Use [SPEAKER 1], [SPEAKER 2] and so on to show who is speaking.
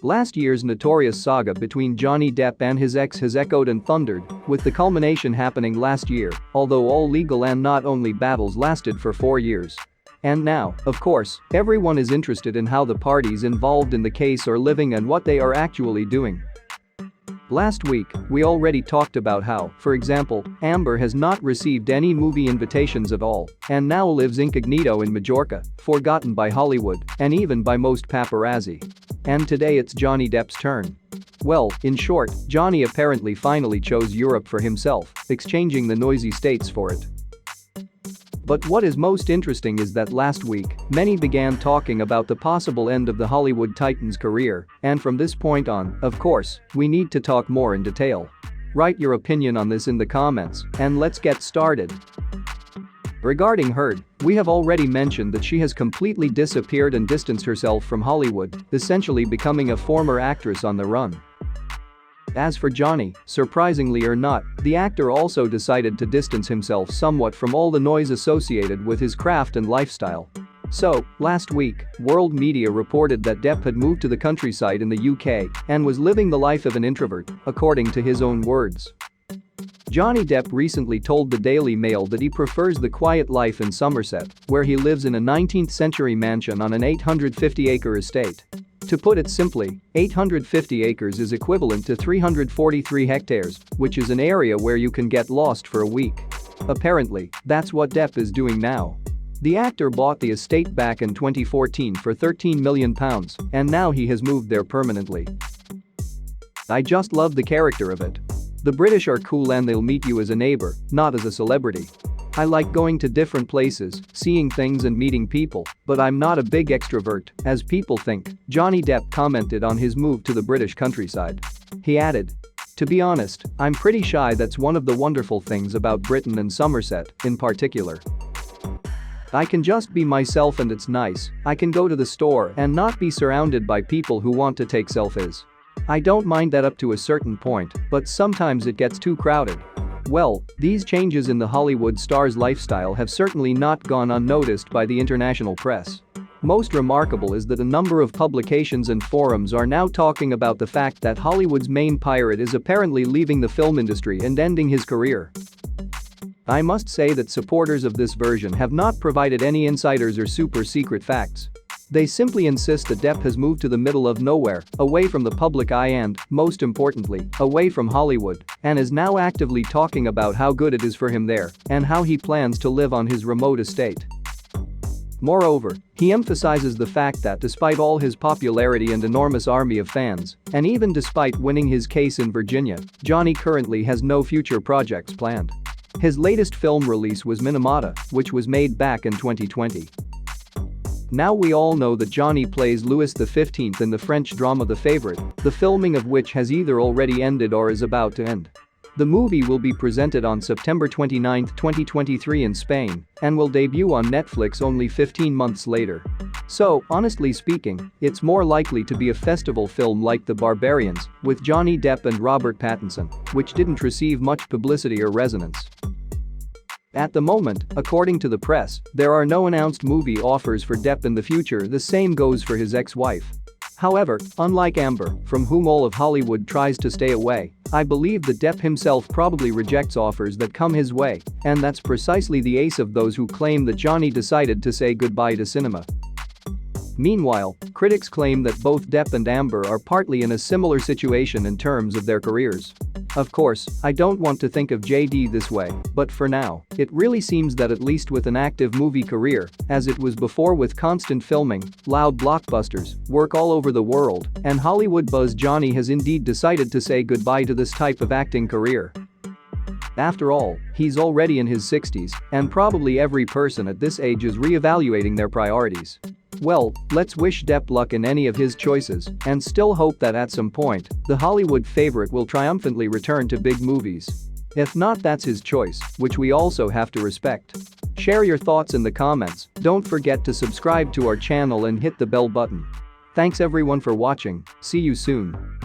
[SPEAKER 1] Last year's notorious saga between Johnny Depp and his ex has echoed and thundered, with the culmination happening last year, although all legal and not only battles lasted for 4 years. And now, of course, everyone is interested in how the parties involved in the case are living and what they are actually doing. Last week, we already talked about how, for example, Amber has not received any movie invitations at all and now lives incognito in Majorca, forgotten by Hollywood and even by most paparazzi. And today it's Johnny Depp's turn. Well, in short, Johnny apparently finally chose Europe for himself, exchanging the noisy states for it. But what is most interesting is that last week, many began talking about the possible end of the Hollywood Titan's career, and from this point on, of course, we need to talk more in detail. Write your opinion on this in the comments, and let's get started. Regarding Heard, we have already mentioned that she has completely disappeared and distanced herself from Hollywood, essentially becoming a former actress on the run. As for Johnny, surprisingly or not, the actor also decided to distance himself somewhat from all the noise associated with his craft and lifestyle. So, last week, world media reported that Depp had moved to the countryside in the UK and was living the life of an introvert, according to his own words. Johnny Depp recently told the Daily Mail that he prefers the quiet life in Somerset, where he lives in a 19th-century mansion on an 850-acre estate. To put it simply, 850 acres is equivalent to 343 hectares, which is an area where you can get lost for a week. Apparently, that's what Depp is doing now. The actor bought the estate back in 2014 for £13 million, and now he has moved there permanently. I just love the character of it. The British are cool and they'll meet you as a neighbor, not as a celebrity. I like going to different places, seeing things and meeting people, but I'm not a big extrovert, as people think, Johnny Depp commented on his move to the British countryside. He added, "To be honest, I'm pretty shy. That's one of the wonderful things about Britain and Somerset, in particular. I can just be myself and it's nice. I can go to the store and not be surrounded by people who want to take selfies. I don't mind that up to a certain point, but sometimes it gets too crowded." Well, these changes in the Hollywood star's lifestyle have certainly not gone unnoticed by the international press. Most remarkable is that a number of publications and forums are now talking about the fact that Hollywood's main pirate is apparently leaving the film industry and ending his career. I must say that supporters of this version have not provided any insiders or super secret facts. They simply insist that Depp has moved to the middle of nowhere, away from the public eye and, most importantly, away from Hollywood, and is now actively talking about how good it is for him there and how he plans to live on his remote estate. Moreover, he emphasizes the fact that despite all his popularity and enormous army of fans, and even despite winning his case in Virginia, Johnny currently has no future projects planned. His latest film release was Minamata, which was made back in 2020. Now we all know that Johnny plays Louis XV in the French drama The Favourite, the filming of which has either already ended or is about to end. The movie will be presented on September 29, 2023 in Spain and will debut on Netflix only 15 months later. So, honestly speaking, it's more likely to be a festival film like The Barbarians, with Johnny Depp and Robert Pattinson, which didn't receive much publicity or resonance. At the moment, according to the press, there are no announced movie offers for Depp in the future. The same goes for his ex-wife. However, unlike Amber, from whom all of Hollywood tries to stay away, I believe that Depp himself probably rejects offers that come his way, and that's precisely the ace of those who claim that Johnny decided to say goodbye to cinema. Meanwhile, critics claim that both Depp and Amber are partly in a similar situation in terms of their careers. Of course, I don't want to think of JD this way, but for now, it really seems that at least with an active movie career, as it was before with constant filming, loud blockbusters, work all over the world, and Hollywood buzz, Johnny has indeed decided to say goodbye to this type of acting career. After all, he's already in his 60s, and probably every person at this age is re-evaluating their priorities. Well, let's wish Depp luck in any of his choices and still hope that at some point, the Hollywood favorite will triumphantly return to big movies. If not, that's his choice, which we also have to respect. Share your thoughts in the comments, don't forget to subscribe to our channel and hit the bell button. Thanks everyone for watching, see you soon.